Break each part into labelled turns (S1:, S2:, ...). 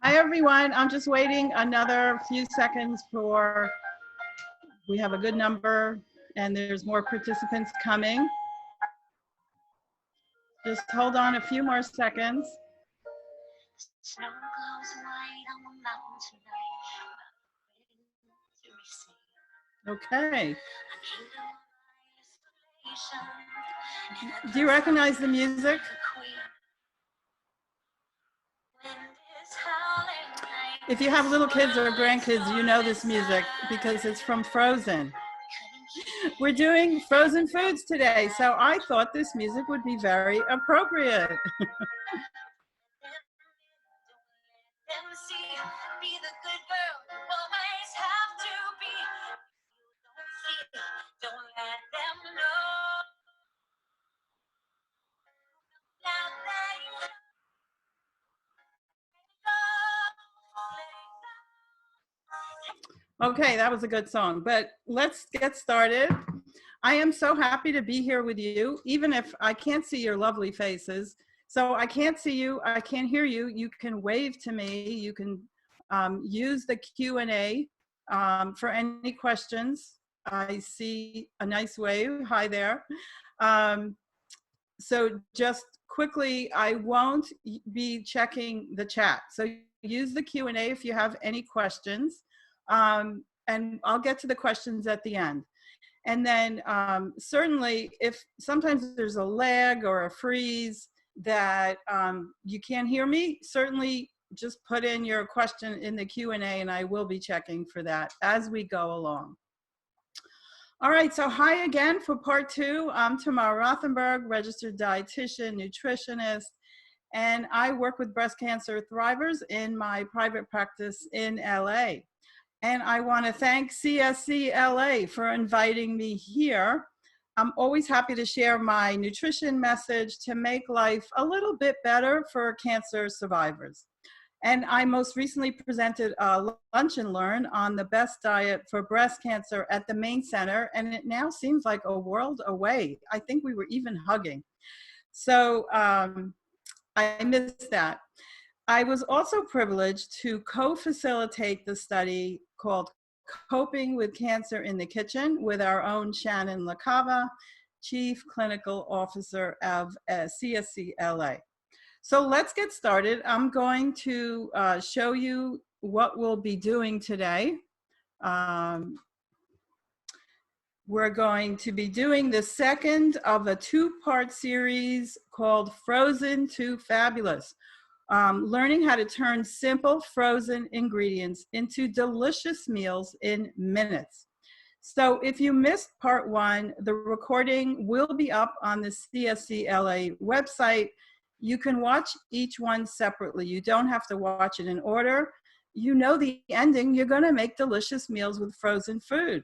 S1: Hi, everyone. I'm just waiting another few seconds for, we have a good number and there's more participants coming. Just hold on a few more seconds. Okay. Do you recognize the music? If you have little kids or grandkids, you know this music because it's from Frozen. We're doing frozen foods today, so I thought this music would be very appropriate. Okay, that was a good song, but let's get started. I am so happy to be here with you, even if I can't see your lovely faces. So I can't see you, I can't hear you. You can wave to me. You can use the Q&A for any questions. I see a nice wave. Hi there. So just quickly, I won't be checking the chat. So use the Q&A if you have any questions. And I'll get to the questions at the end. And then certainly if sometimes there's a lag or a freeze that you can't hear me, certainly just put in your question in the Q&A and I will be checking for that as we go along. All right, so hi again for part 2. I'm Tamar Rothenberg, Registered Dietitian Nutritionist, and I work with breast cancer thrivers in my private practice in LA. And I want to thank CSC LA for inviting me here. I'm always happy to share my nutrition message to make life a little bit better for cancer survivors. And I most recently presented a lunch and learn on the best diet for breast cancer at the main center, and it now seems like a world away. I think we were even hugging. So I missed that. I was also privileged to co-facilitate the study called Coping with Cancer in the Kitchen with our own Shannon La Cava, Chief Clinical Officer of CSC LA. So let's get started. I'm going to show you what we'll be doing today. We're going to be doing the second of a 2-part series called Frozen to Fabulous. Learning how to turn simple frozen ingredients into delicious meals in minutes. So if you missed part 1, the recording will be up on the CSC LA website. You can watch each one separately. You don't have to watch it in order. You know the ending. You're going to make delicious meals with frozen food.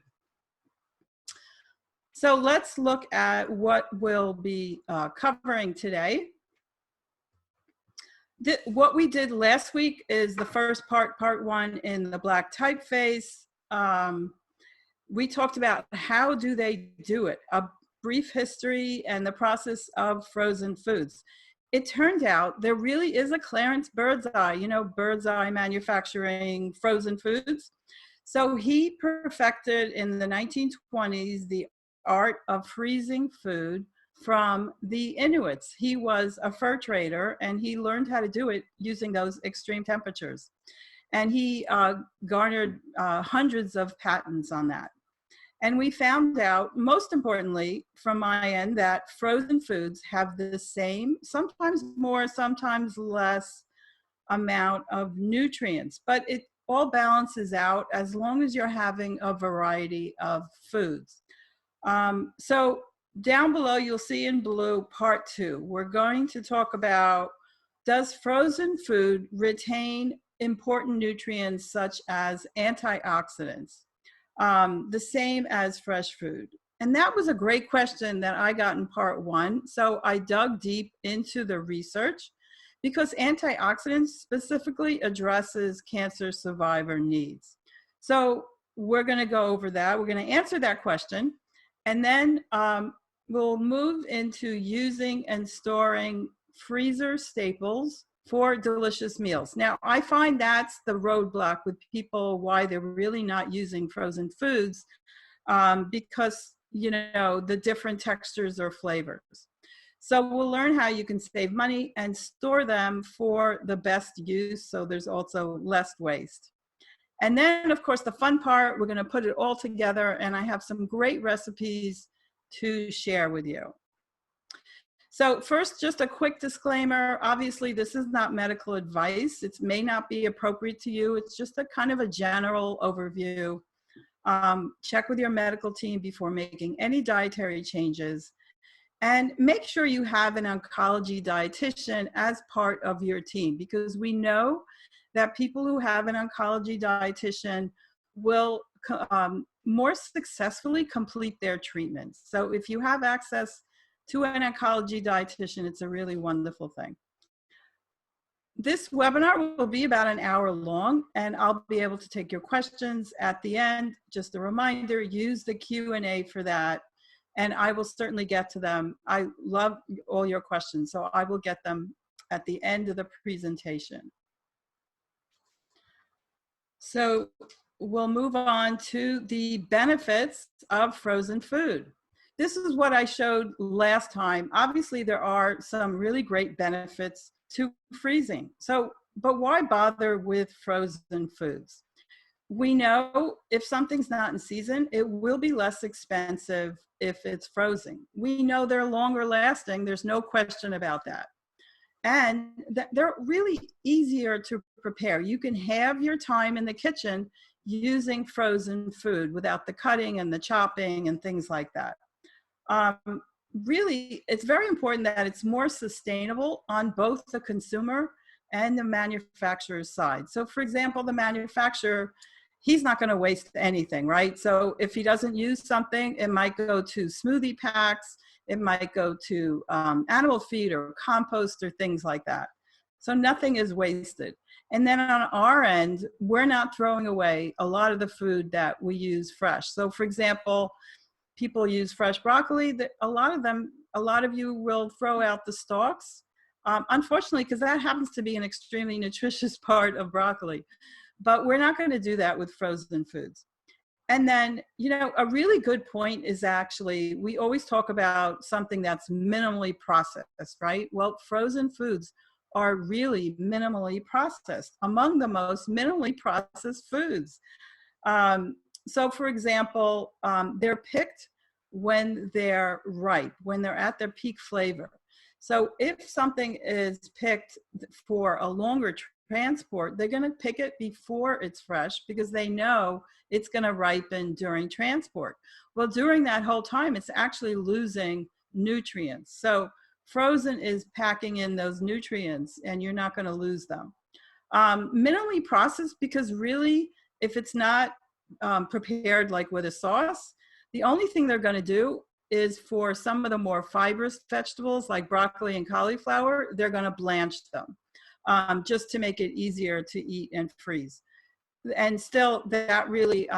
S1: So let's look at what we'll be covering today. What we did last week is the first part 1 in the black typeface. We talked about how do they do it, a brief history and the process of frozen foods. It turned out there really is a Clarence Birdseye, you know, Birdseye manufacturing frozen foods. So he perfected in the 1920s the art of freezing food from the Inuits. He was a fur trader and he learned how to do it using those extreme temperatures. And he garnered hundreds of patents on that. And we found out, most importantly, from my end, that frozen foods have the same, sometimes more, sometimes less amount of nutrients, but it all balances out as long as you're having a variety of foods. So down below, you'll see in blue, part 2. We're going to talk about, does frozen food retain important nutrients such as antioxidants? The same as fresh food? And that was a great question that I got in part 1. So I dug deep into the research because antioxidants specifically addresses cancer survivor needs. So we're going to go over that. We're going to answer that question. And then we'll move into using and storing freezer staples for delicious meals. Now, I find that's the roadblock with people, why they're really not using frozen foods, because, you know, the different textures or flavors. So we'll learn how you can save money and store them for the best use, so there's also less waste. And then, of course, the fun part, we're going to put it all together, and I have some great recipes to share with you. So first, just a quick disclaimer. Obviously, this is not medical advice. It may not be appropriate to you. It's just a kind of a general overview. Check with your medical team before making any dietary changes. And make sure you have an oncology dietitian as part of your team, because we know that people who have an oncology dietitian will more successfully complete their treatments. So if you have access to an oncology dietitian, it's a really wonderful thing. This webinar will be about an hour long, and I'll be able to take your questions at the end. Just a reminder, use the Q&A for that, and I will certainly get to them. I love all your questions, so I will get them at the end of the presentation. So we'll move on to the benefits of frozen food. This is what I showed last time. Obviously, there are some really great benefits to freezing. So, but why bother with frozen foods? We know if something's not in season, it will be less expensive if it's frozen. We know they're longer lasting. There's no question about that. And they're really easier to prepare. You can have your time in the kitchen using frozen food without the cutting and the chopping and things like that. Really, it's very important that it's more sustainable on both the consumer and the manufacturer's side. So for example, the manufacturer, he's not going to waste anything, right? So if he doesn't use something, it might go to smoothie packs, it might go to animal feed or compost or things like that. So nothing is wasted. And then on our end, we're not throwing away a lot of the food that we use fresh. So for example, people use fresh broccoli. A lot of you will throw out the stalks, unfortunately, because that happens to be an extremely nutritious part of broccoli. But we're not going to do that with frozen foods. And then, you know, a really good point is actually, we always talk about something that's minimally processed, right? Well, frozen foods are really minimally processed, among the most minimally processed foods. So for example, they're picked when they're ripe, when they're at their peak flavor. So if something is picked for a longer transport, they're going to pick it before it's fresh because they know it's going to ripen during transport. Well, during that whole time, it's actually losing nutrients. So frozen is packing in those nutrients and you're not going to lose them. Minimally processed, because really, if it's not prepared like with a sauce, the only thing they're going to do is for some of the more fibrous vegetables like broccoli and cauliflower, they're going to blanch them just to make it easier to eat and freeze. And still, that really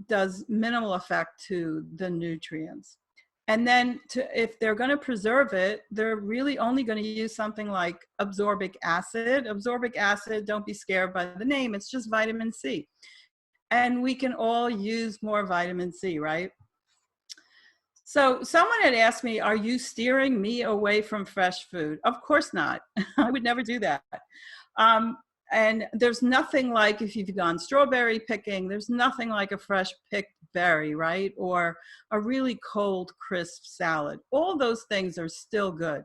S1: does minimal effect to the nutrients. And then if they're going to preserve it, they're really only going to use something like absorbic acid. Absorbic acid, don't be scared by the name, it's just vitamin C. And we can all use more vitamin C, right? So someone had asked me, are you steering me away from fresh food? Of course not. I would never do that. And there's nothing like, if you've gone strawberry picking, there's nothing like a fresh picked berry, right? Or a really cold, crisp salad. All those things are still good.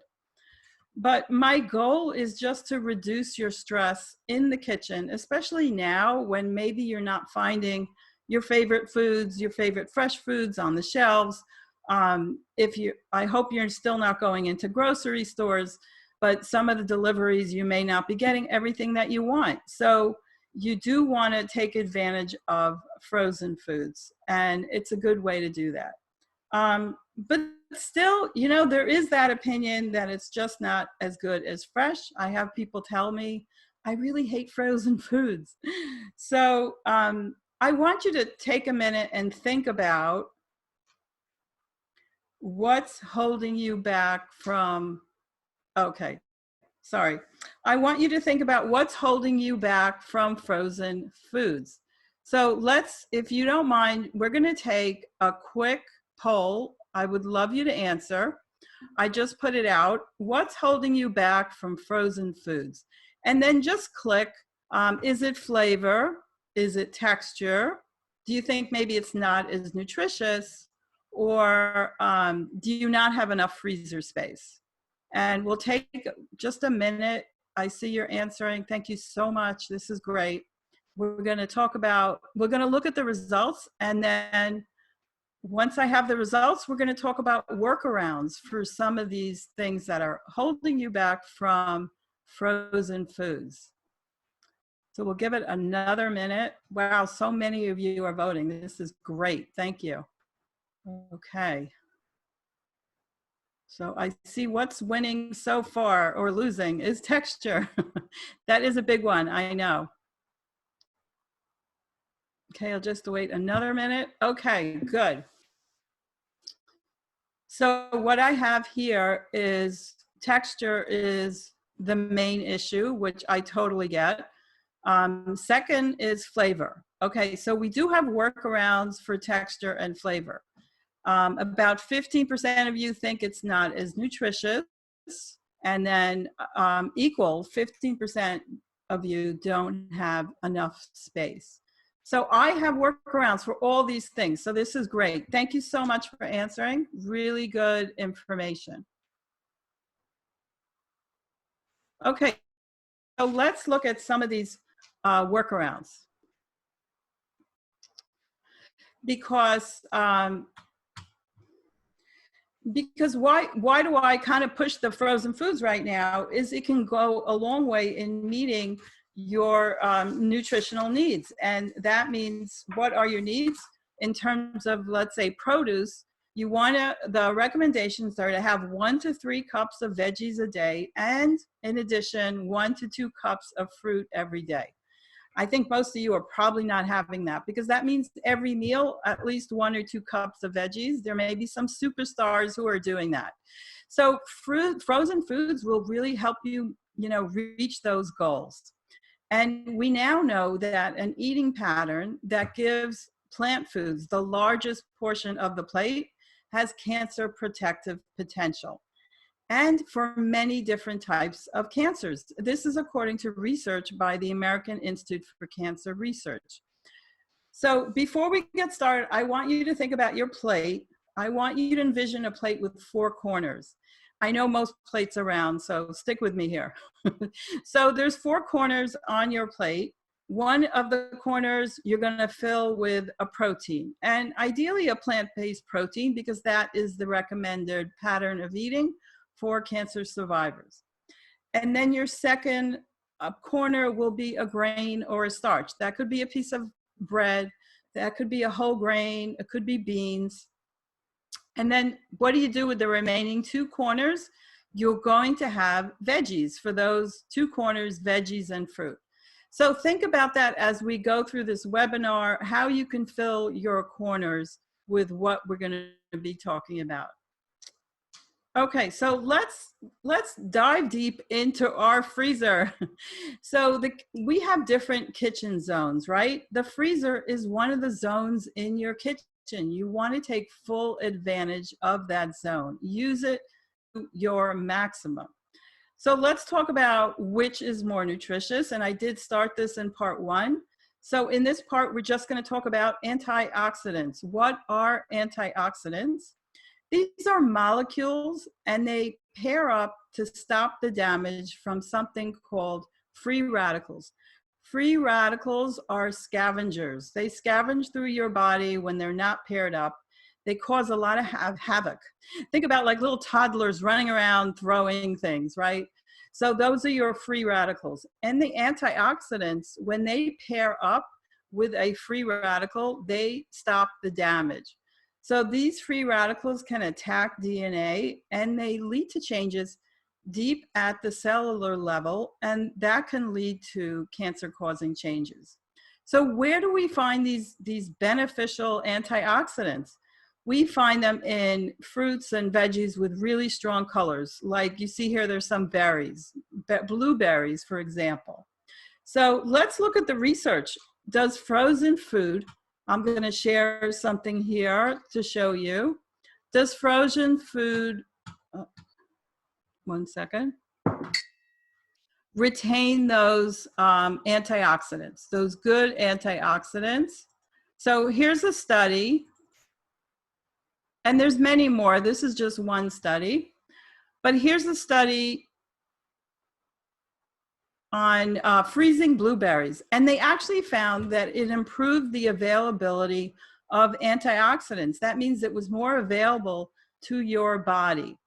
S1: But my goal is just to reduce your stress in the kitchen, especially now when maybe you're not finding your favorite foods, your favorite fresh foods on the shelves. I hope you're still not going into grocery stores, but some of the deliveries, you may not be getting everything that you want. So you do want to take advantage of frozen foods, and it's a good way to do that. But still, you know, there is that opinion that it's just not as good as fresh. I have people tell me, I really hate frozen foods. So I want you to take a minute and think about what's holding you back from, okay, sorry. I want you to think about what's holding you back from frozen foods. So let's, if you don't mind, we're going to take a quick poll. I would love you to answer. I just put it out. What's holding you back from frozen foods? And then just click, is it flavor? Is it texture? Do you think maybe it's not as nutritious? Or do you not have enough freezer space? And we'll take just a minute. I see you're answering. Thank you so much. This is great. We're going to talk about, we're going to look at the results, and then once I have the results, we're going to talk about workarounds for some of these things that are holding you back from frozen foods. So we'll give it another minute. Wow, so many of you are voting. This is great. Thank you. Okay. So I see what's winning so far, or losing, is texture. That is a big one, I know. Okay, I'll just wait another minute. Okay, good. So what I have here is texture is the main issue, which I totally get. Second is flavor. Okay, so we do have workarounds for texture and flavor. About 15% of you think it's not as nutritious, and then equal 15% of you don't have enough space. So I have workarounds for all these things. So this is great. Thank you so much for answering. Really good information. Okay, so let's look at some of these workarounds. Because why do I kind of push the frozen foods right now is it can go a long way in meeting your nutritional needs. And that means, what are your needs in terms of, let's say, produce? You want to, the recommendations are to have 1 to 3 cups of veggies a day, and in addition, 1 to 2 cups of fruit every day. I think most of you are probably not having that, because that means every meal, at least 1 or 2 cups of veggies. There may be some superstars who are doing that. So frozen foods will really help you, reach those goals. And we now know that an eating pattern that gives plant foods the largest portion of the plate has cancer protective potential, and for many different types of cancers. This is according to research by the American Institute for Cancer Research. So before we get started, I want you to think about your plate. I want you to envision a plate with 4 corners. I know most plates are round, so stick with me here. So there's 4 corners on your plate. One of the corners you're going to fill with a protein, and ideally a plant-based protein, because that is the recommended pattern of eating for cancer survivors. And then your second corner will be a grain or a starch. That could be a piece of bread, that could be a whole grain, it could be beans. And then what do you do with the remaining 2 corners? You're going to have veggies for those 2 corners, veggies and fruit. So think about that as we go through this webinar, how you can fill your corners with what we're going to be talking about. Okay, so let's dive deep into our freezer. So we have different kitchen zones, right? The freezer is one of the zones in your kitchen. You want to take full advantage of that zone. Use it to your maximum. So let's talk about which is more nutritious. And I did start this in part 1. So in this part, we're just going to talk about antioxidants. What are antioxidants? These are molecules, and they pair up to stop the damage from something called free radicals. Free radicals are scavengers. They scavenge through your body when they're not paired up. They cause a lot of havoc. Think about like little toddlers running around throwing things, right? So those are your free radicals. And the antioxidants, when they pair up with a free radical, they stop the damage. So these free radicals can attack DNA, and they lead to changes deep at the cellular level, and that can lead to cancer-causing changes. So where do we find these beneficial antioxidants? We find them in fruits and veggies with really strong colors. Like you see here, there's some berries, blueberries, for example. So let's look at the research. Does frozen food, I'm going to share something here to show you. Does frozen food, one second, retain those antioxidants, those good antioxidants? So here's a study, and there's many more. This is just one study, but here's a study on freezing blueberries, and they actually found that it improved the availability of antioxidants. That means it was more available to your body.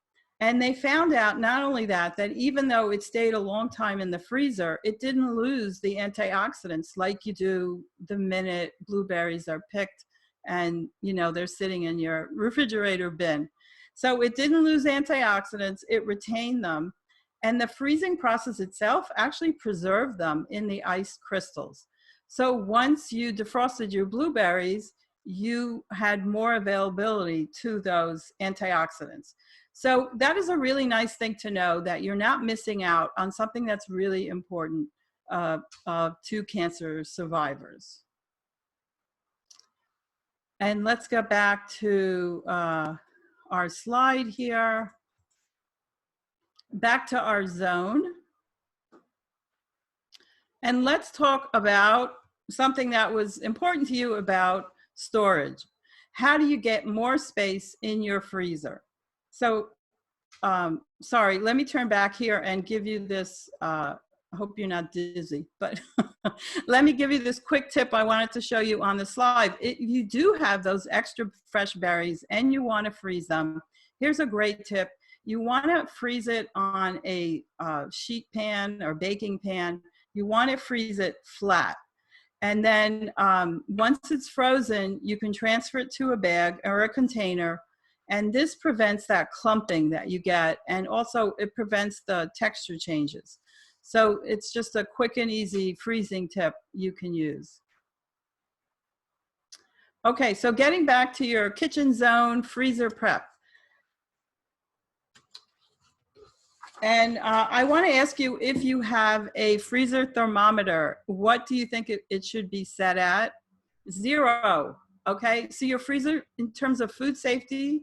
S1: And they found out not only that even though it stayed a long time in the freezer, it didn't lose the antioxidants like you do the minute blueberries are picked and they're sitting in your refrigerator bin. So it didn't lose antioxidants, it retained them. And the freezing process itself actually preserved them in the ice crystals. So once you defrosted your blueberries, you had more availability to those antioxidants. So that is a really nice thing to know, that you're not missing out on something that's really important to cancer survivors. And let's go back to our slide here. Back to our zone. And let's talk about something that was important to you about storage. How do you get more space in your freezer? So, sorry, let me turn back here and give you this, I hope you're not dizzy, but let me give you this quick tip I wanted to show you on the slide. If you do have those extra fresh berries and you want to freeze them, here's a great tip. You want to freeze it on a sheet pan or baking pan. You want to freeze it flat. And then once it's frozen, you can transfer it to a bag or a container. And this prevents that clumping that you get. And also it prevents the texture changes. So it's just a quick and easy freezing tip you can use. Okay, so getting back to your kitchen zone freezer prep. And I want to ask you, if you have a freezer thermometer, what do you think it should be set at? 0. Okay, so your freezer, in terms of food safety,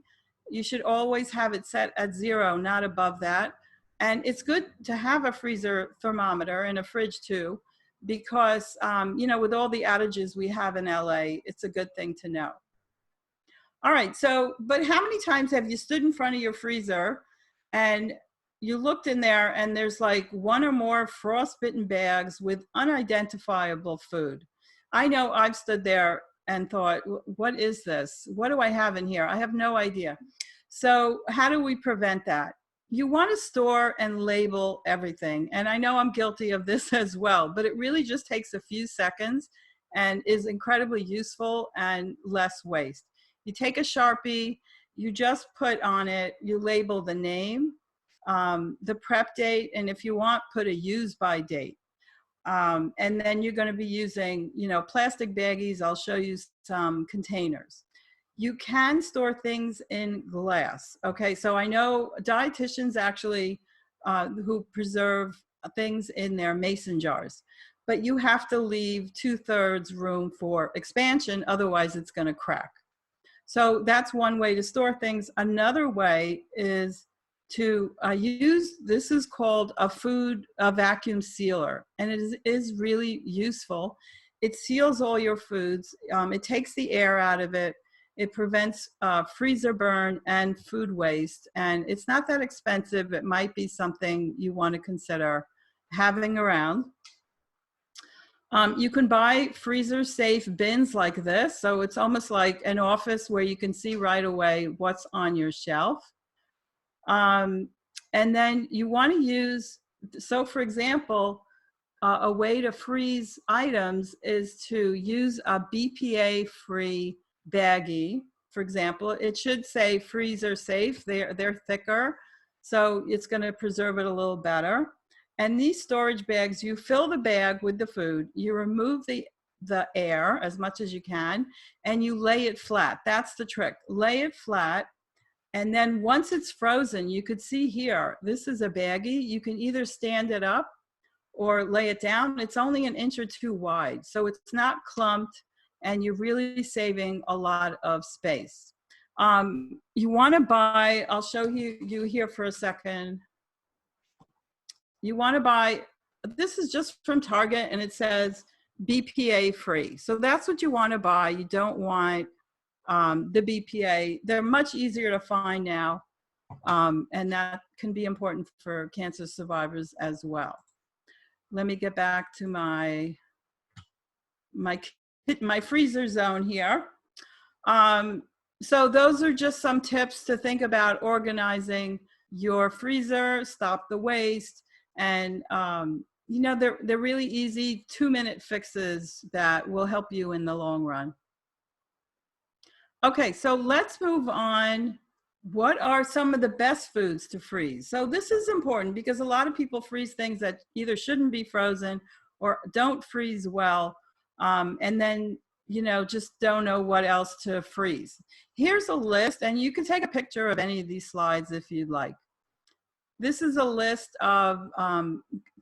S1: you should always have it set at 0, not above that. And it's good to have a freezer thermometer and a fridge too, because with all the outages we have in LA, it's a good thing to know. All right, so, but how many times have you stood in front of your freezer and you looked in there and there's like one or more frostbitten bags with unidentifiable food? I know I've stood there and thought, what is this? What do I have in here? I have no idea. So how do we prevent that? You want to store and label everything. And I know I'm guilty of this as well, but it really just takes a few seconds and is incredibly useful and less waste. You take a Sharpie, you just put on it, you label the name, the prep date, and if you want, put a use by date. And then you're going to be using, plastic baggies. I'll show you some containers. You can store things in glass. Okay, so I know dietitians actually who preserve things in their mason jars, but you have to leave 2/3 room for expansion, otherwise it's going to crack. So that's one way to store things. Another way is to use, this is called a vacuum sealer, and it is really useful. It seals all your foods. It takes the air out of it. It prevents freezer burn and food waste, and it's not that expensive. It might be something you want to consider having around. You can buy freezer safe bins like this. So it's almost like an office where you can see right away what's on your shelf. And then you want to use, so for example, a way to freeze items is to use a BPA-free baggie. For example, it should say freezer safe. They're thicker, so it's going to preserve it a little better. And these storage bags, you fill the bag with the food, you remove the the air as much as you can, and you lay it flat. That's the trick. Lay it flat. And then once it's frozen, you could see here, this is a baggie. You can either stand it up or lay it down. It's only 1 inch or 2 wide. So it's not clumped, and you're really saving a lot of space. You want to buy, I'll show you here for a second. You want to buy, this is just from Target, and it says BPA free. So that's what you want to buy. You don't want the BPA. They're much easier to find now, and that can be important for cancer survivors as well. Let me get back to my freezer zone here. So those are just some tips to think about organizing your freezer, stop the waste, and you know, they're really easy 2-minute fixes that will help you in the long run. Okay, so let's move on. What are some of the best foods to freeze? So this is important because a lot of people freeze things that either shouldn't be frozen or don't freeze well, and then, you know, just don't know what else to freeze. Here's a list, and you can take a picture of any of these slides if you'd like. This is a list of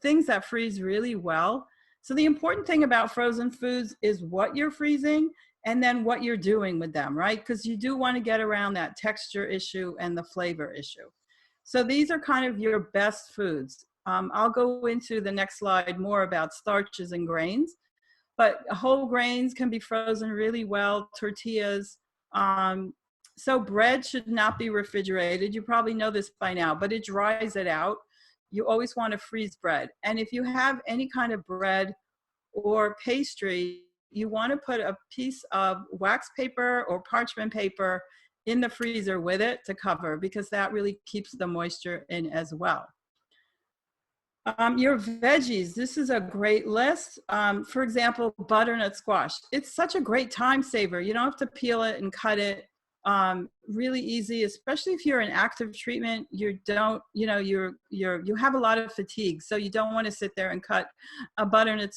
S1: things that freeze really well. So the important thing about frozen foods is what you're freezing and then what you're doing with them, right? Because you do want to get around that texture issue and the flavor issue. So these are kind of your best foods. I'll go into the next slide more about starches and grains, but whole grains can be frozen really well, tortillas. So bread should not be refrigerated. You probably know this by now, but it dries it out. You always want to freeze bread. And if you have any kind of bread or pastry, you want to put a piece of wax paper or parchment paper in the freezer with it to cover, because that really keeps the moisture in as well. Your veggies, this is a great list. For example, butternut squash. It's such a great time saver. You don't have to peel it and cut it. Really easy, especially if you're in active treatment. You don't, you know, you have a lot of fatigue, so you don't want to sit there and cut a butternut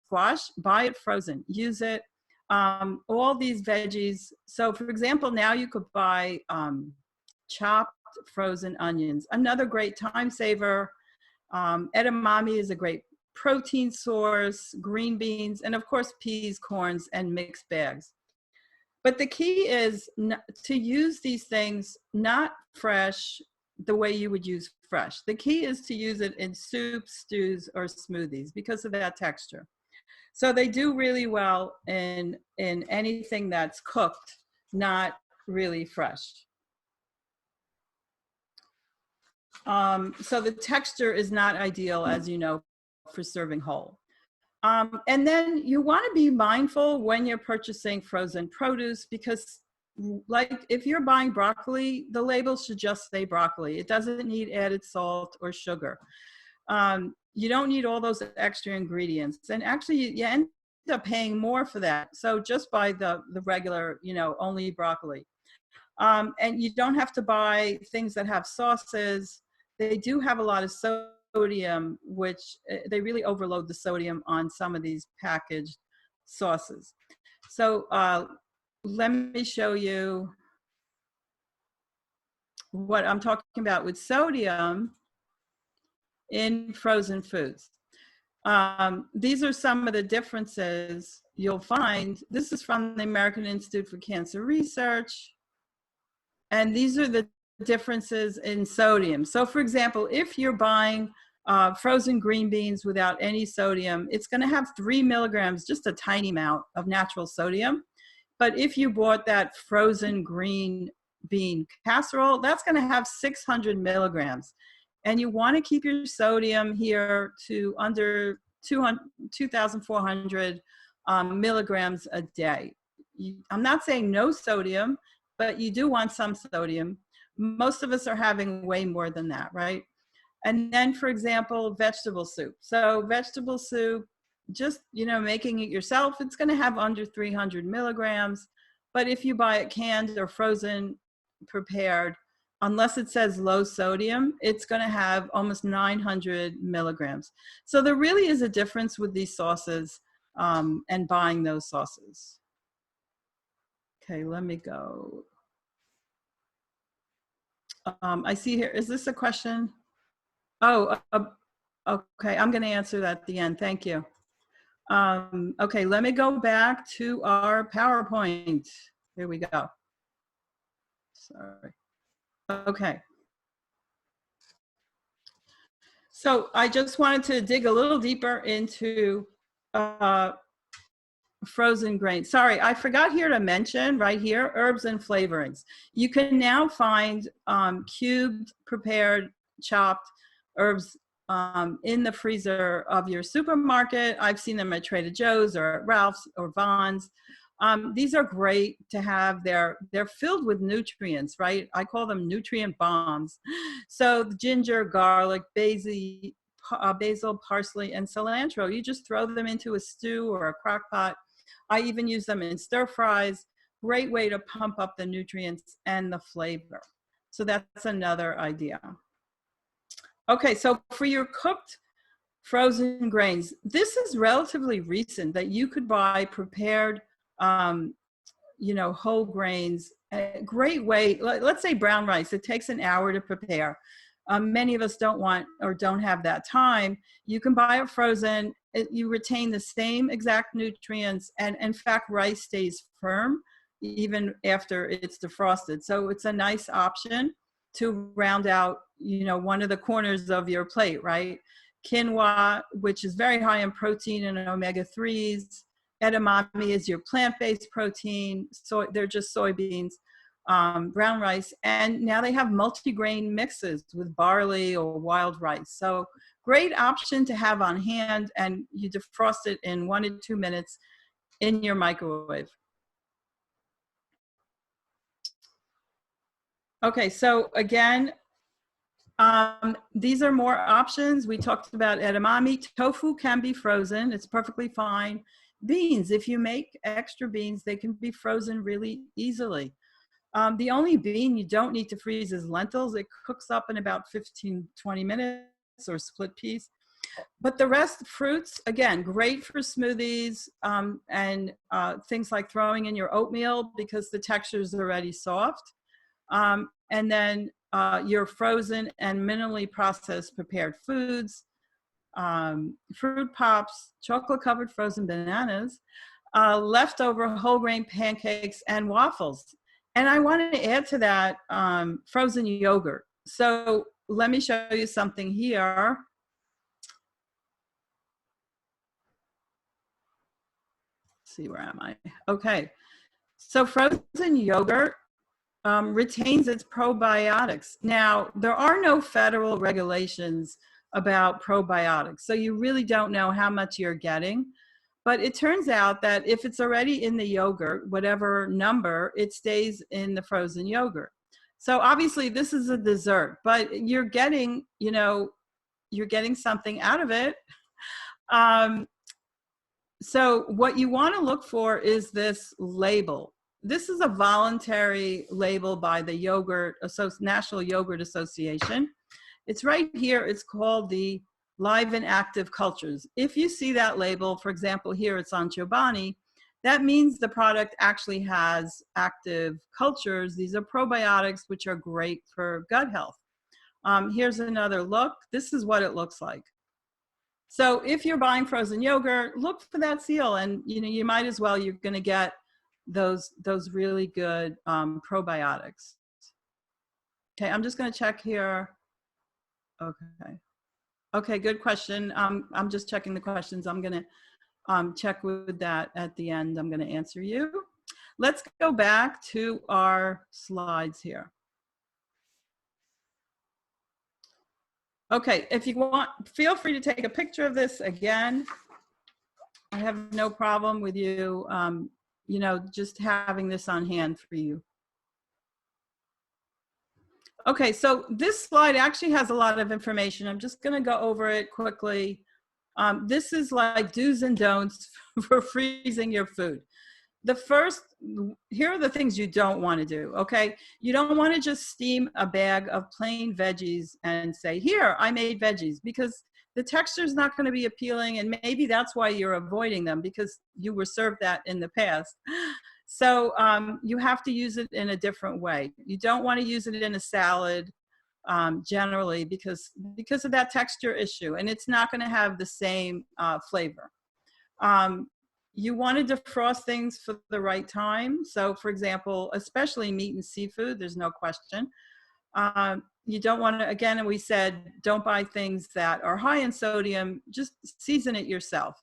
S1: squash. Buy it frozen, use it. All these veggies. So for example, now you could buy chopped frozen onions, another great time saver. Edamame is a great protein source, green beans, and of course peas, corns, and mixed bags. But the key is to use these things not fresh the way you would use fresh. The key is to use it in soups, stews, or smoothies because of that texture. So they do really well in anything that's cooked, not really fresh. So the texture is not ideal, as you know, for serving whole. And then you want to be mindful when you're purchasing frozen produce, because like if you're buying broccoli, the label should just say broccoli. It doesn't need added salt or sugar. You don't need all those extra ingredients. And actually you end up paying more for that. So just buy the regular, you know, only broccoli. And you don't have to buy things that have sauces. They do have a lot of sodium, which they really overload the sodium on some of these packaged sauces. So let me show you what I'm talking about with sodium in frozen foods. These are some of the differences you'll find. This is from the American Institute for Cancer Research. And these are the differences in sodium. So for example, if you're buying frozen green beans without any sodium, it's going to have 3 milligrams, just a tiny amount of natural sodium. But if you bought that frozen green bean casserole, that's going to have 600 milligrams. And you want to keep your sodium here to under 2,400 milligrams a day. I'm not saying no sodium, but you do want some sodium. Most of us are having way more than that, right? And then, for example, vegetable soup. So vegetable soup, just, you know, making it yourself, it's going to have under 300 milligrams. But if you buy it canned or frozen, prepared, unless it says low sodium, it's going to have almost 900 milligrams. So there really is a difference with these sauces. and buying those sauces. Okay, let me go. I see here, is this a question? Oh, okay, I'm going to answer that at the end. Thank you. Okay, let me go back to our PowerPoint. Here we go. Sorry. Okay. So I just wanted to dig a little deeper into frozen grains. Sorry, I forgot here to mention right here, herbs and flavorings. You can now find cubed, prepared, chopped herbs in the freezer of your supermarket. I've seen them at Trader Joe's or at Ralph's or Vons. These are great to have. They're filled with nutrients, right? I call them nutrient bombs. So ginger, garlic, basil, parsley, and cilantro. You just throw them into a stew or a crock pot. I even use them in stir fries. Great way to pump up the nutrients and the flavor. So that's another idea. Okay, so for your cooked frozen grains, this is relatively recent that you could buy prepared, you know, whole grains. A great way, let's say brown rice, it takes an hour to prepare. Many of us don't want or don't have that time. You can buy it frozen. You retain the same exact nutrients, and in fact, rice stays firm even after it's defrosted. So it's a nice option to round out, you know, one of the corners of your plate, right? Quinoa, which is very high in protein and omega-3s. Edamame is your plant-based protein. So they're just soybeans. Brown rice, and now they have multi-grain mixes with barley or wild rice. So great option to have on hand, and you defrost it in 1 to 2 minutes in your microwave. Okay, so again, these are more options. We talked about edamame. Tofu can be frozen. It's perfectly fine. Beans, if you make extra beans, they can be frozen really easily. The only bean you don't need to freeze is lentils. It cooks up in about 15, 20 minutes, or split peas. But the rest, fruits, again, great for smoothies and things like throwing in your oatmeal because the texture is already soft. And then your frozen and minimally processed prepared foods, fruit pops, chocolate-covered frozen bananas, leftover whole grain pancakes, and waffles. And I wanted to add to that frozen yogurt. So let me show you something here. Let's see, where am I? Okay, so frozen yogurt retains its probiotics. Now, there are no federal regulations about probiotics, so you really don't know how much you're getting. But it turns out that if it's already in the yogurt, whatever number, it stays in the frozen yogurt. So obviously this is a dessert, but you're getting, you know, you're getting something out of it. So what you want to look for is this label. This is a voluntary label by the National Yogurt Association. It's right here. It's called the Live and Active Cultures. If you see that label, for example, here it's on Chobani, that means the product actually has active cultures. These are probiotics, which are great for gut health. Here's another look. This is what it looks like. So if you're buying frozen yogurt, look for that seal, and you know, you might as well, you're going to get those really good probiotics. Okay, I'm just going to check here. Okay, good question. I'm just checking the questions. I'm going to check with that at the end. I'm going to answer you. Let's go back to our slides here. Okay, if you want, feel free to take a picture of this again. I have no problem with you, you know, just having this on hand for you. Okay, so this slide actually has a lot of information. I'm just going to go over it quickly. This is like do's and don'ts for freezing your food. The first, here are the things you don't want to do, okay? You don't want to just steam a bag of plain veggies and say, here, I made veggies, because the texture is not going to be appealing, and maybe that's why you're avoiding them, because you were served that in the past. So you have to use it in a different way. You don't want to use it in a salad generally because of that texture issue, and it's not going to have the same flavor. You want to defrost things for the right time. So for example, especially meat and seafood, there's no question. You don't want to, again, and we said, don't buy things that are high in sodium, just season it yourself.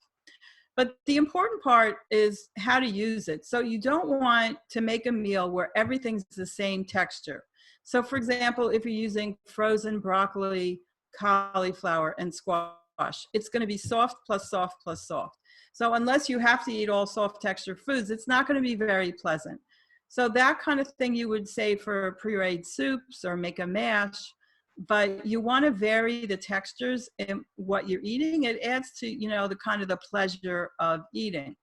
S1: But the important part is how to use it. So you don't want to make a meal where everything's the same texture. So for example, if you're using frozen broccoli, cauliflower, and squash, it's going to be soft plus soft plus soft. So unless you have to eat all soft texture foods, it's not going to be very pleasant. So that kind of thing you would say for pureed soups or make a mash, but you want to vary the textures in what you're eating. It adds to, you know, the kind of the pleasure of eating.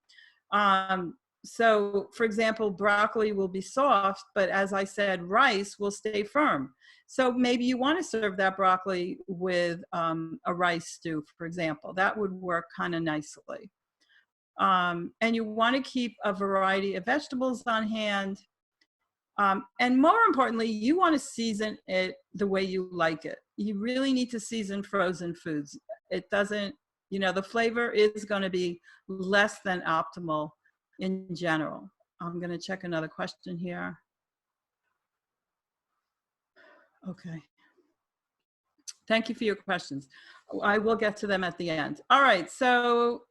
S1: So for example, broccoli will be soft, but as I said, rice will stay firm. So maybe you want to serve that broccoli with a rice stew, for example. That would work kind of nicely. And you want to keep a variety of vegetables on hand. And more importantly, you want to season it the way you like it. You really need to season frozen foods. It doesn't, you know, the flavor is going to be less than optimal in general. I'm going to check another question here. Okay. Thank you for your questions. I will get to them at the end. All right. So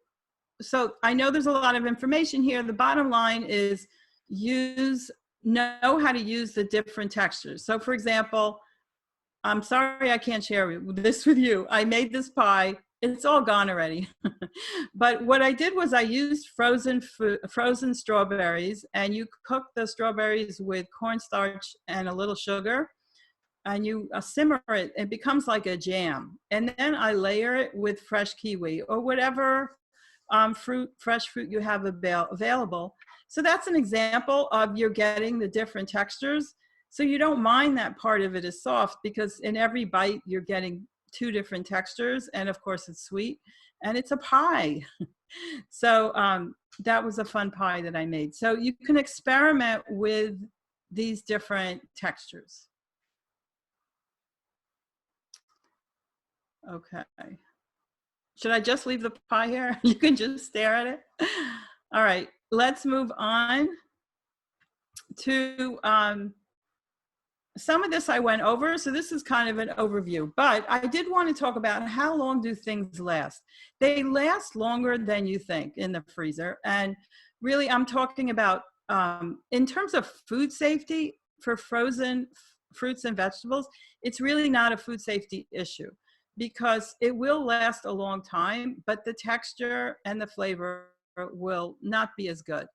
S1: I know there's a lot of information here. The bottom line is know how to use the different textures. So for example, I'm sorry I can't share this with you. I made this pie. It's all gone already. But what I did was I used frozen strawberries, and you cook the strawberries with cornstarch and a little sugar, and you simmer it. It becomes like a jam. And then I layer it with fresh kiwi or whatever fresh fruit you have available. So that's an example of you're getting the different textures. So you don't mind that part of it is soft, because in every bite you're getting two different textures, and of course it's sweet and it's a pie. So that was a fun pie that I made. So you can experiment with these different textures. Okay. Should I just leave the pie here? You can just stare at it. All right, let's move on to some of this I went over. So this is kind of an overview, but I did want to talk about how long do things last. They last longer than you think in the freezer. And really, I'm talking about in terms of food safety for frozen fruits and vegetables, it's really not a food safety issue, because it will last a long time, but the texture and the flavor will not be as good.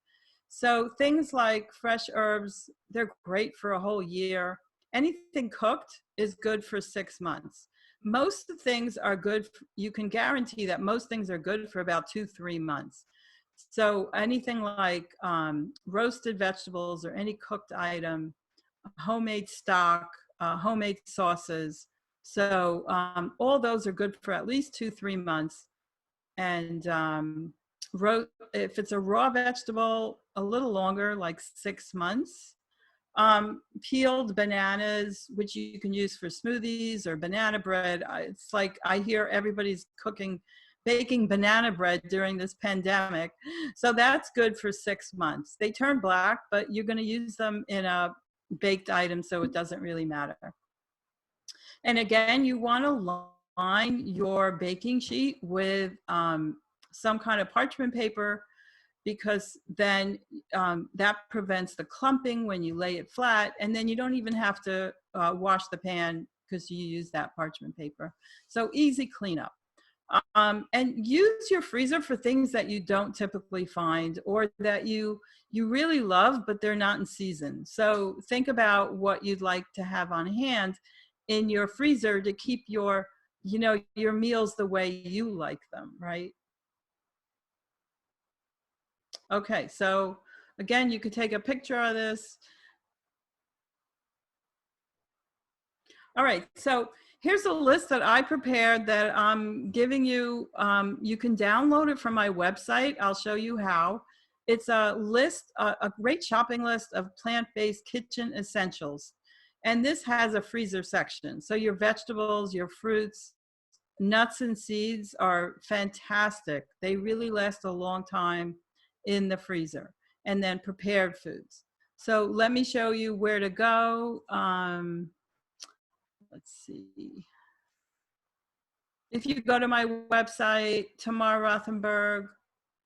S1: So things like fresh herbs, they're great for a whole year. Anything cooked is good for 6 months. Most things are good. You can guarantee that most things are good for about 2-3 months. So anything like roasted vegetables or any cooked item, homemade stock, homemade sauces. So all those are good for at least 2-3 months. And if it's a raw vegetable, a little longer, like 6 months. Peeled bananas, which you can use for smoothies or banana bread. It's like I hear everybody's baking banana bread during this pandemic. So that's good for 6 months. They turn black, but you're going to use them in a baked item, so it doesn't really matter. And again, you want to line your baking sheet with some kind of parchment paper, because then that prevents the clumping when you lay it flat, and then you don't even have to wash the pan because you use that parchment paper. So easy cleanup. And use your freezer for things that you don't typically find, or that you really love, but they're not in season. So think about what you'd like to have on hand in your freezer to keep your meals the way you like them, right? Okay, so again, you could take a picture of this. All right, so Here's a list that I prepared that I'm giving you. You can download it from my website. I'll show you how. It's a list, a great shopping list of plant-based kitchen essentials. And this has a freezer section. So your vegetables, your fruits, nuts and seeds are fantastic. They really last a long time in the freezer. And then prepared foods. So let me show you where to go. Let's see. If you go to my website, Tamar Rothenberg,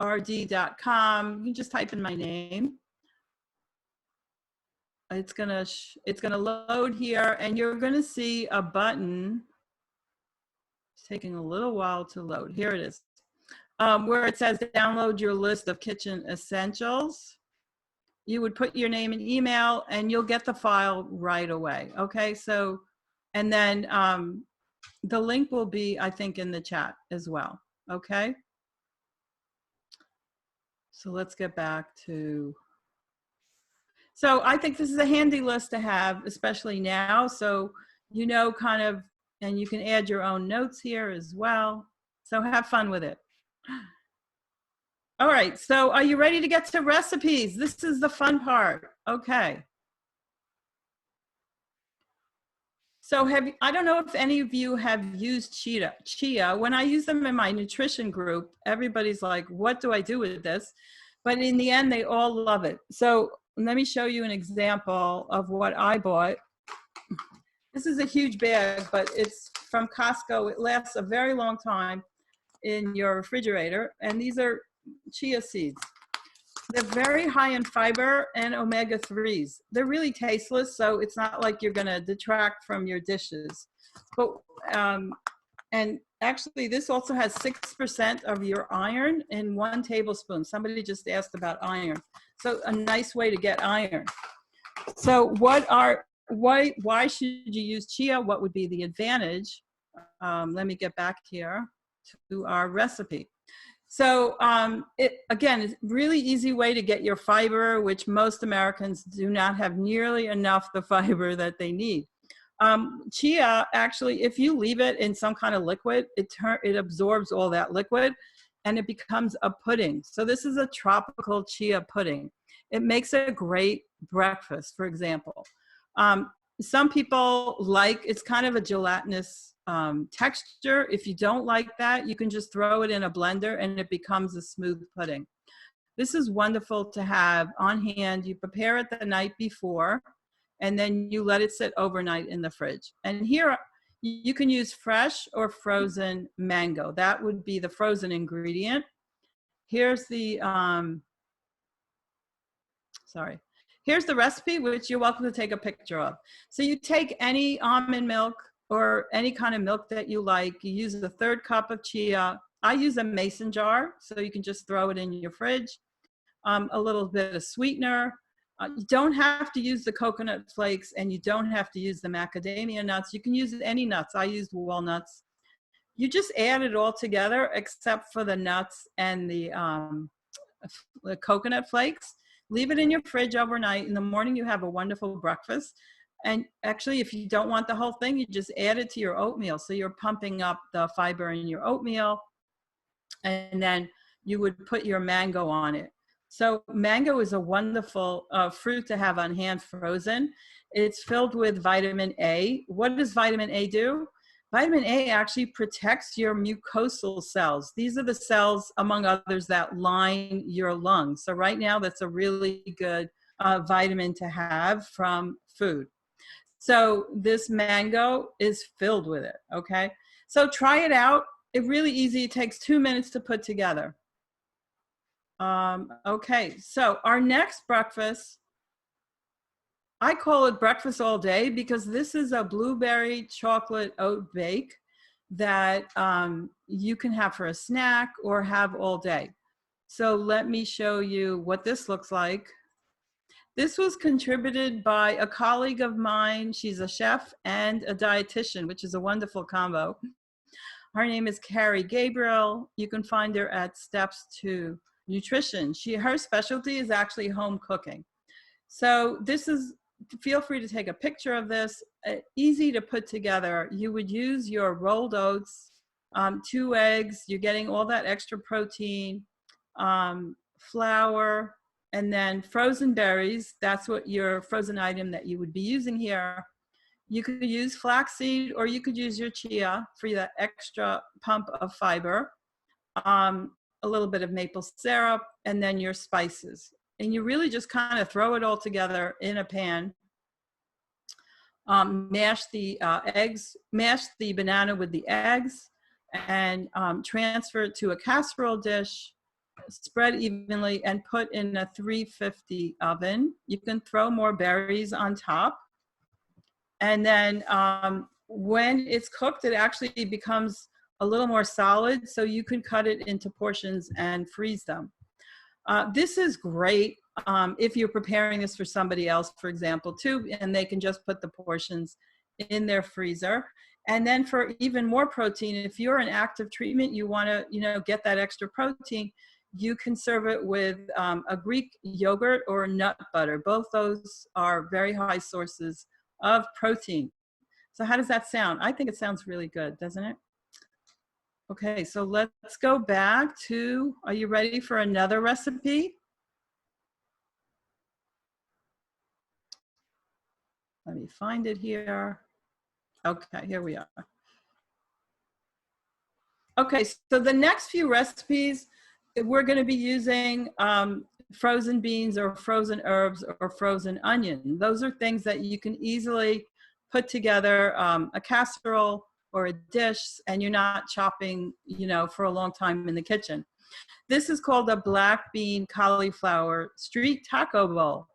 S1: rd.com, you can just type in my name. It's gonna load here, and you're gonna see a button. It's taking a little while to load. Here it is, where it says download your list of kitchen essentials. You would put your name and email, and you'll get the file right away. Okay, so, and then the link will be, I think, in the chat as well. Okay. So let's get back to, so I think this is a handy list to have, especially now. So, you know, kind of, and you can add your own notes here as well. So have fun with it. All right. So are you ready to get to recipes? This is the fun part. Okay. So I don't know if any of you have used chia. When I use them in my nutrition group, everybody's like, what do I do with this? But in the end, they all love it. So let me show you an example of what I bought. This is a huge bag, but it's from Costco. It lasts a very long time in your refrigerator. And these are chia seeds. They're very high in fiber and omega-3s. They're really tasteless, so it's not like you're gonna detract from your dishes. But, and actually this also has 6% of your iron in 1 tablespoon. Somebody just asked about iron. So a nice way to get iron. So why should you use chia? What would be the advantage? Let me get back here to our recipe. So again, it's a really easy way to get your fiber, which most Americans do not have nearly enough the fiber that they need. Chia, actually, if you leave it in some kind of liquid, it absorbs all that liquid and it becomes a pudding. So this is a tropical chia pudding. It makes a great breakfast, for example. Some people like, it's kind of a gelatinous texture. If you don't like that, you can just throw it in a blender and it becomes a smooth pudding. This is wonderful to have on hand. You prepare it the night before and then you let it sit overnight in the fridge. And here you can use fresh or frozen mango. That would be the frozen ingredient. Here's the, here's the recipe, which you're welcome to take a picture of. So you take any almond milk or any kind of milk that you like. You use a 1/3 cup of chia. I use a mason jar, so you can just throw it in your fridge. A little bit of sweetener. You don't have to use the coconut flakes and you don't have to use the macadamia nuts. You can use any nuts. I used walnuts. You just add it all together except for the nuts and the coconut flakes. Leave it in your fridge overnight. In the morning, you have a wonderful breakfast. And actually, if you don't want the whole thing, you just add it to your oatmeal. So you're pumping up the fiber in your oatmeal. And then you would put your mango on it. So mango is a wonderful fruit to have on hand frozen. It's filled with vitamin A. What does vitamin A do? Vitamin A actually protects your mucosal cells. These are the cells, among others, that line your lungs. So right now, that's a really good vitamin to have from food. So this mango is filled with it, okay? So try it out. It's really easy. It takes 2 minutes to put together. Okay, so our next breakfast, I call it breakfast all day because this is a blueberry chocolate oat bake that you can have for a snack or have all day. So let me show you what this looks like. This was contributed by a colleague of mine. She's a chef and a dietitian, which is a wonderful combo. Her name is Carrie Gabriel. You can find her at Steps to Nutrition. Her specialty is actually home cooking. So this is feel free to take a picture of this. Easy to put together. You would use your rolled oats, 2 eggs, you're getting all that extra protein, flour, and then frozen berries. That's what your frozen item that you would be using here. You could use flaxseed, or you could use your chia for that extra pump of fiber, a little bit of maple syrup, and then your spices. And you really just kind of throw it all together in a pan. Mash the eggs, mash the banana with the eggs, and transfer it to a casserole dish, spread evenly, and put in a 350 oven. You can throw more berries on top. And then when it's cooked, it actually becomes a little more solid, so you can cut it into portions and freeze them. This is great if you're preparing this for somebody else, for example, too, and they can just put the portions in their freezer. And then for even more protein, if you're in active treatment, you want to, get that extra protein, you can serve it with a Greek yogurt or nut butter. Both those are very high sources of protein. So how does that sound? I think it sounds really good, doesn't it? Okay, so let's go back to, are you ready for another recipe? Let me find it here. Okay, here we are. Okay, so the next few recipes, we're going to be using frozen beans or frozen herbs or frozen onion. Those are things that you can easily put together, a casserole or a dish, and you're not chopping, for a long time in the kitchen. This is called a black bean cauliflower street taco bowl.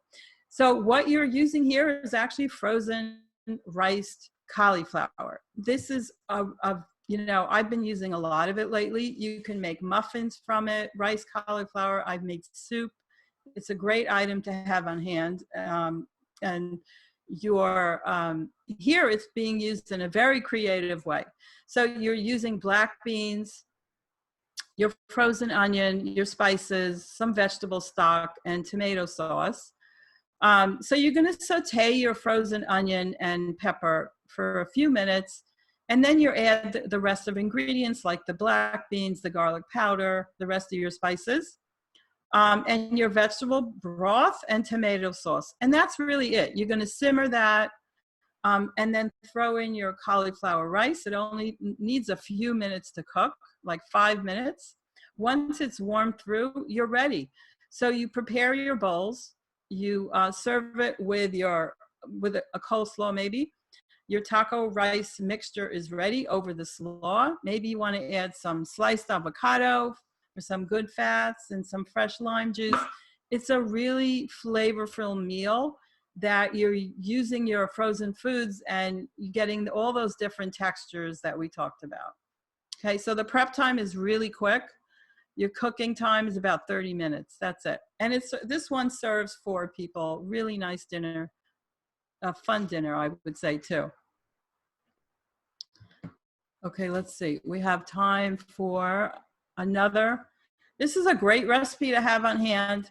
S1: So what you're using here is actually frozen riced cauliflower. This is I've been using a lot of it lately. You can make muffins from it, rice cauliflower. I've made soup. It's a great item to have on hand. And here it's being used in a very creative way. So you're using black beans, your frozen onion, your spices, some vegetable stock, and tomato sauce. So you're going to saute your frozen onion and pepper for a few minutes, and then you add the rest of ingredients like the black beans, the garlic powder, the rest of your spices, and your vegetable broth and tomato sauce. And that's really it. You're going to simmer that, and then throw in your cauliflower rice. It only needs a few minutes to cook, like 5 minutes. Once it's warmed through, you're ready. So you prepare your bowls. You serve it with a coleslaw maybe. Your taco rice mixture is ready over the slaw. Maybe you want to add some sliced avocado or some good fats and some fresh lime juice. It's a really flavorful meal that you're using your frozen foods and getting all those different textures that we talked about. Okay, so the prep time is really quick. Your cooking time is about 30 minutes. That's it. And this one serves 4 people. Really nice dinner, a fun dinner, I would say, too. Okay, let's see. We have time for another. This is a great recipe to have on hand.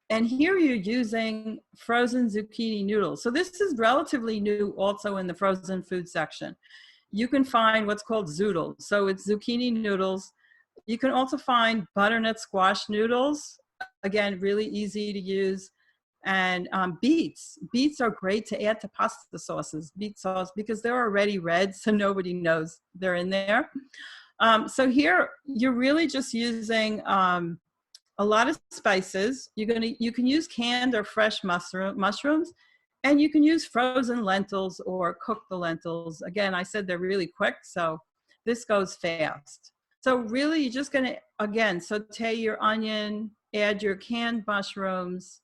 S1: And here you're using frozen zucchini noodles. So this is relatively new also in the frozen food section. You can find what's called zoodles. So it's zucchini noodles. You can also find butternut squash noodles. Again, really easy to use. And beets. Beets are great to add to pasta sauces, beet sauce, because they're already red, so nobody knows they're in there. So here, you're really just using a lot of spices. You can use canned or fresh mushrooms, and you can use frozen lentils or cook the lentils. Again, I said they're really quick, so this goes fast. So really, you're just going to, again, saute your onion, add your canned mushrooms,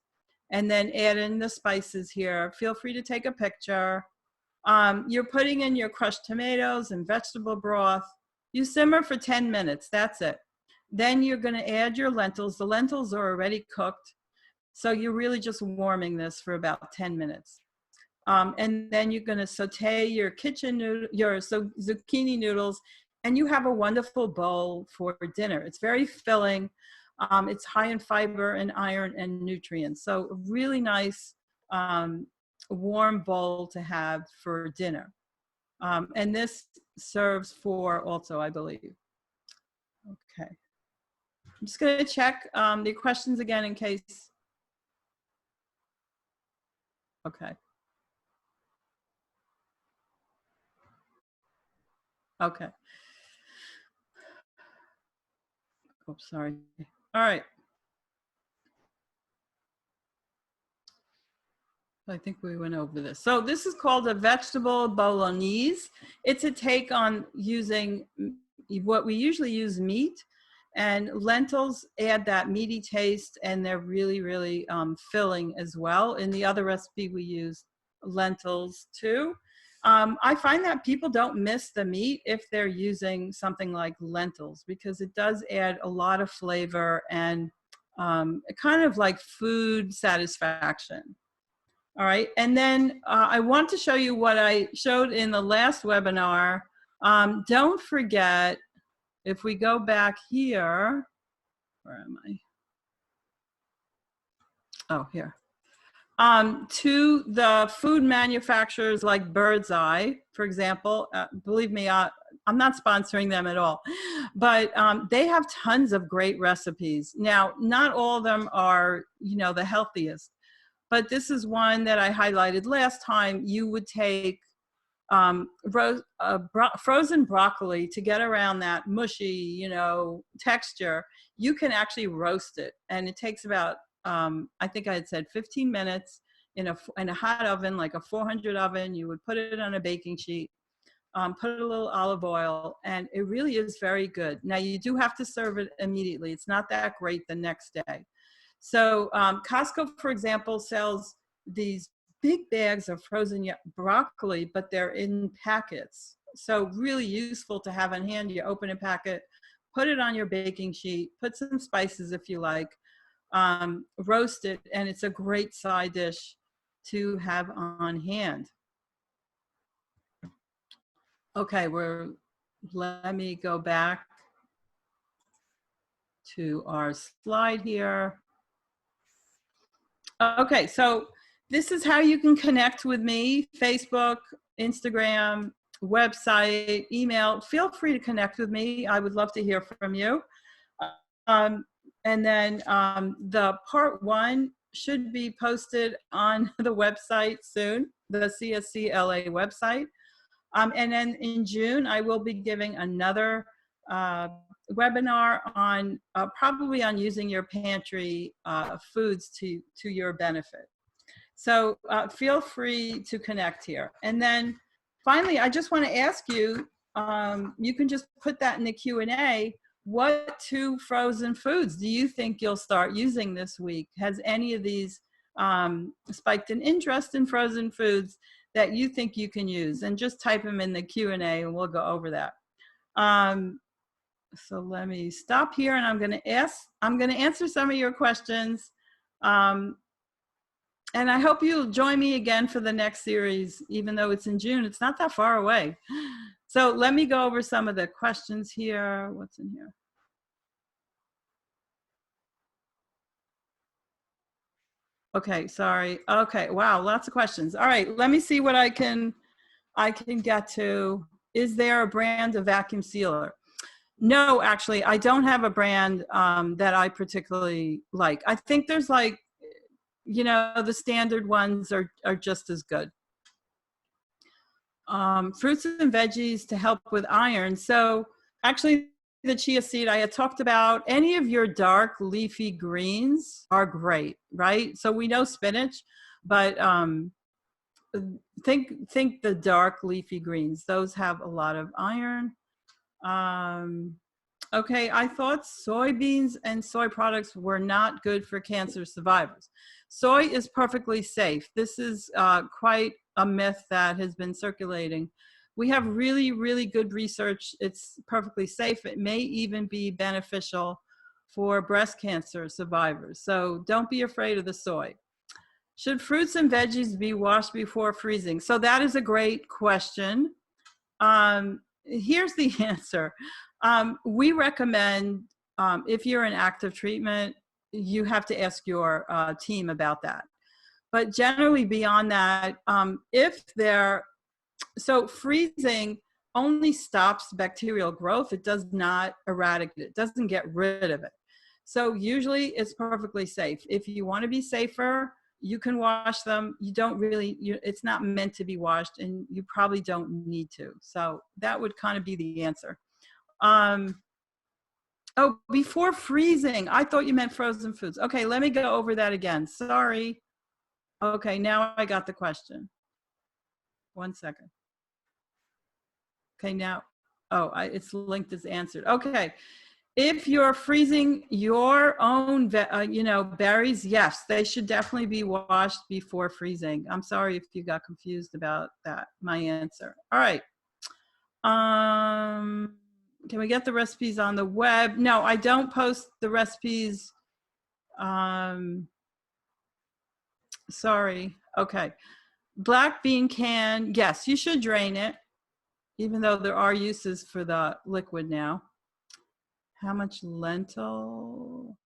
S1: and then add in the spices here. Feel free to take a picture. You're putting in your crushed tomatoes and vegetable broth. You simmer for 10 minutes. That's it. Then you're going to add your lentils. The lentils are already cooked, so you're really just warming this for about 10 minutes. And then you're going to saute your zucchini noodles, and you have a wonderful bowl for dinner. It's very filling. It's high in fiber and iron and nutrients. So really nice warm bowl to have for dinner. And this serves for also, I believe. Okay. I'm just going to check the questions again in case. Okay. Okay. Oops, sorry. All right. I think we went over this. So this is called a vegetable Bolognese. It's a take on using what we usually use meat, and lentils add that meaty taste, and they're really, really filling as well. In the other recipe, we use lentils too. I find that people don't miss the meat if they're using something like lentils, because it does add a lot of flavor and kind of like food satisfaction. All right, and then I want to show you what I showed in the last webinar. Don't forget, if we go back here, where am I? Oh, here. To the food manufacturers like Bird's Eye, for example. Believe me, I'm not sponsoring them at all, but they have tons of great recipes. Now, not all of them are, you know, the healthiest, but this is one that I highlighted last time. You would take frozen broccoli to get around that mushy, you know, texture. You can actually roast it, and it takes about, I think I had said 15 minutes in a hot oven, like a 400 oven. You would put it on a baking sheet, put a little olive oil, and it really is very good. Now, you do have to serve it immediately. It's not that great the next day. So Costco, for example, sells these big bags of frozen broccoli, but they're in packets. So really useful to have on hand. You open a packet, put it on your baking sheet, put some spices if you like, roast it, and it's a great side dish to have on hand. Okay, let me go back to our slide here. Okay, so this is how you can connect with me: Facebook, Instagram, website, email. Feel free to connect with me. I would love to hear from you. And then the part 1 should be posted on the website soon, the CSCLA website. And then in June, I will be giving another webinar on probably on using your pantry foods to your benefit. So feel free to connect here. And then finally, I just want to ask you, you can just put that in the Q&A. What 2 frozen foods do you think you'll start using this week? Has any of these spiked an interest in frozen foods that you think you can use? And just type them in the Q&A and we'll go over that. So let me stop here, and I'm going to answer some of your questions. And I hope you'll join me again for the next series, even though it's in June. It's not that far away. So let me go over some of the questions here. What's in here? Okay, sorry. Okay, wow, lots of questions. All right, let me see what I can get to. Is there a brand of vacuum sealer? No, actually, I don't have a brand that I particularly like. I think there's like, you know, the standard ones are just as good. Fruits and veggies to help with iron. So actually, the chia seed I had talked about, any of your dark leafy greens are great, right? So we know spinach, but think the dark leafy greens. Those have a lot of iron. Okay, I thought soybeans and soy products were not good for cancer survivors. Soy is perfectly safe. This is quite a myth that has been circulating. We have really, really good research. It's perfectly safe. It may even be beneficial for breast cancer survivors. So don't be afraid of the soy. Should fruits and veggies be washed before freezing? So that is a great question. Here's the answer. We recommend, if you're in active treatment, you have to ask your team about that. But generally beyond that, if they're, so freezing only stops bacterial growth. It does not eradicate it. It doesn't get rid of it. So usually it's perfectly safe. If you want to be safer, you can wash them. You don't really, it's not meant to be washed, and you probably don't need to. So that would kind of be the answer. Oh, before freezing, I thought you meant frozen foods. Okay, let me go over that again. Sorry. Okay, now I got the question. 1 second. Okay, now, oh, it's linked as answered. Okay, if you're freezing your own, berries, yes, they should definitely be washed before freezing. I'm sorry if you got confused about that, my answer. All right. Can we get the recipes on the web? No, I don't post the recipes. Sorry. Okay. Black bean can, yes, you should drain it, even though there are uses for the liquid now. How much lentil?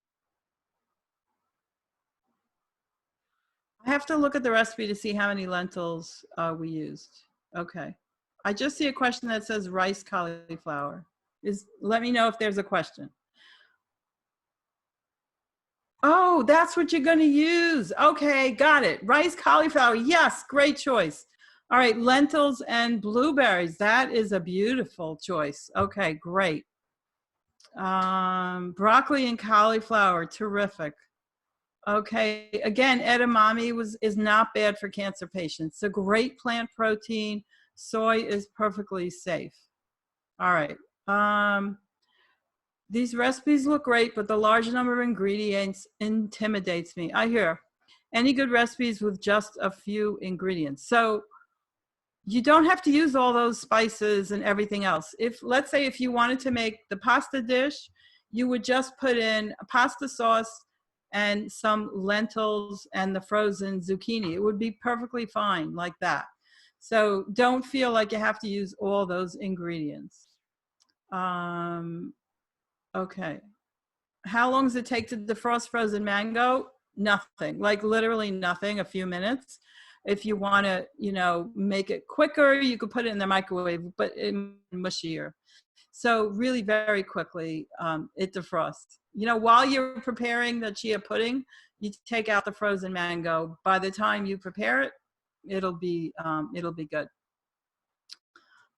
S1: I have to look at the recipe to see how many lentils we used. Okay. I just see a question that says rice cauliflower. Let me know if there's a question. Oh, that's what you're going to use. Okay, got it. Rice cauliflower. Yes, great choice. All right, lentils and blueberries. That is a beautiful choice. Okay, great. Broccoli and cauliflower. Terrific. Okay, again, edamame is not bad for cancer patients. It's a great plant protein. Soy is perfectly safe. All right. These recipes look great, but the large number of ingredients intimidates me. I hear. Any good recipes with just a few ingredients. So you don't have to use all those spices and everything else. Let's say if you wanted to make the pasta dish, you would just put in a pasta sauce and some lentils and the frozen zucchini. It would be perfectly fine like that. So don't feel like you have to use all those ingredients. Okay. How long does it take to defrost frozen mango? Nothing, like literally nothing, a few minutes. If you want to, make it quicker, you could put it in the microwave, but it's mushier. So really very quickly, it defrosts. While you're preparing the chia pudding, you take out the frozen mango. By the time you prepare it, it'll be good.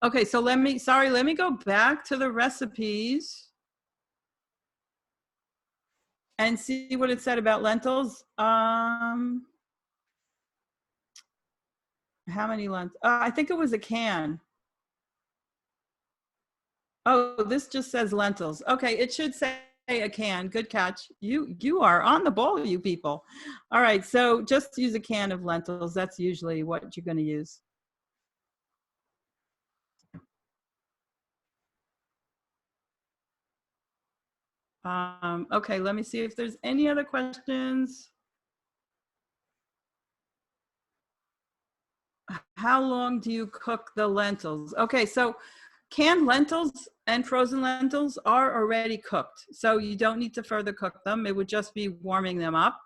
S1: Okay, so let me go back to the recipes and see what it said about lentils. How many lentils? I think it was a can. Oh, this just says lentils. Okay, it should say a can. Good catch. You are on the ball, you people. All right, so just use a can of lentils. That's usually what you're going to use. Okay, let me see if there's any other questions. How long do you cook the lentils? Okay, so canned lentils and frozen lentils are already cooked, so you don't need to further cook them. It would just be warming them up.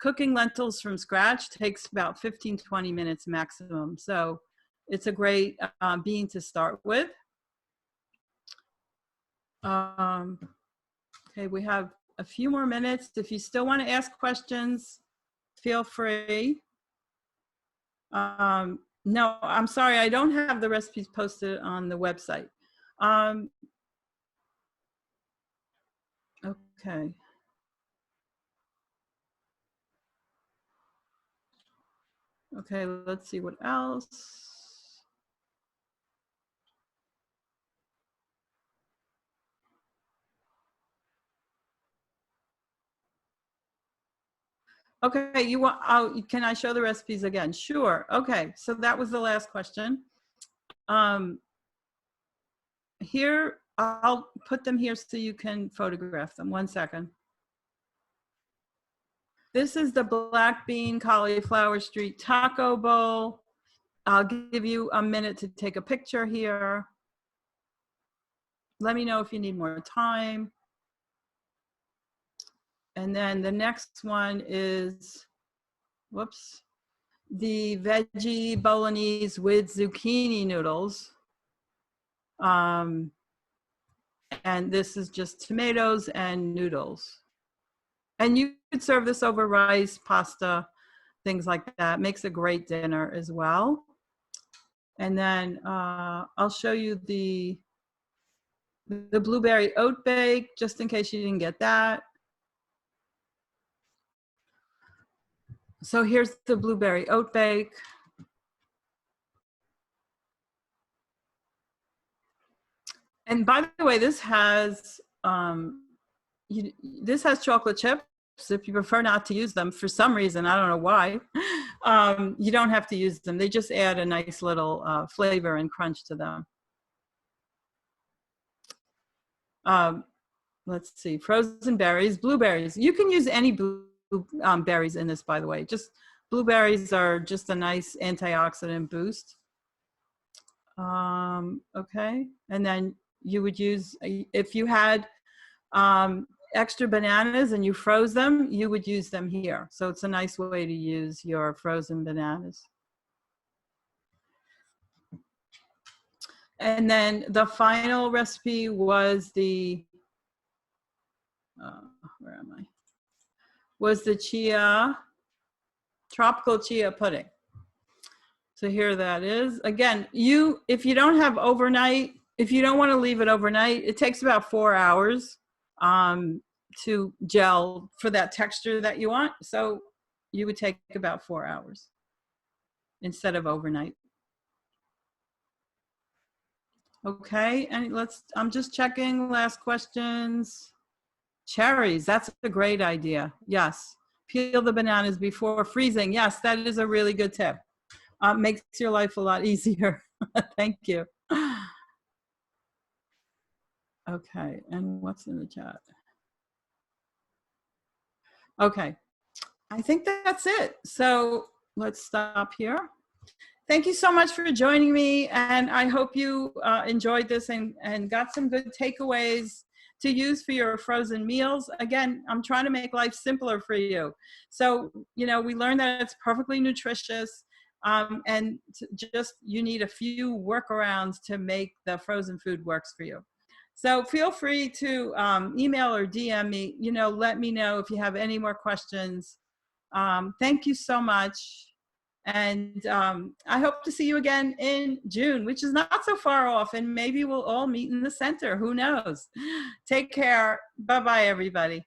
S1: Cooking lentils from scratch takes about 15-20 minutes maximum, so it's a great bean to start with. Okay, we have a few more minutes. If you still want to ask questions, feel free. No, I'm sorry, I don't have the recipes posted on the website. Okay. Okay, let's see what else. Okay, can I show the recipes again? Sure. Okay, so that was the last question. Here, I'll put them here so you can photograph them. 1 second. This is the black bean cauliflower street taco bowl. I'll give you a minute to take a picture here. Let me know if you need more time. And then the next one is whoops, the veggie Bolognese with zucchini noodles. And this is just tomatoes and noodles. And you could serve this over rice, pasta, things like that. Makes a great dinner as well. And then I'll show you the blueberry oat bake, just in case you didn't get that. So here's the blueberry oat bake. And by the way, this has chocolate chips. If you prefer not to use them for some reason, I don't know why, you don't have to use them. They just add a nice little flavor and crunch to them. Let's see, frozen berries, blueberries. You can use any berries in this, by the way. Just blueberries are just a nice antioxidant boost. Okay, and then you would use, if you had extra bananas and you froze them, you would use them here. So it's a nice way to use your frozen bananas. And then the final recipe was the, where am I? Was the tropical chia pudding. So here that is. Again, if you don't have overnight, if you don't want to leave it overnight, it takes about 4 hours to gel for that texture that you want. So you would take about 4 hours instead of overnight. Okay, and I'm just checking last questions. Cherries, that's a great idea. Yes, peel the bananas before freezing. Yes, that is a really good tip. Makes your life a lot easier. Thank you. Okay, and what's in the chat? Okay, I think that's it. So let's stop here. Thank you so much for joining me, and I hope you enjoyed this and got some good takeaways to use for your frozen meals. Again, I'm trying to make life simpler for you. So, we learned that it's perfectly nutritious, and you need a few workarounds to make the frozen food works for you. So feel free to email or DM me, let me know if you have any more questions. Thank you so much. And I hope to see you again in June, which is not so far off, and maybe we'll all meet in the center. Who knows? Take care. Bye-bye, everybody.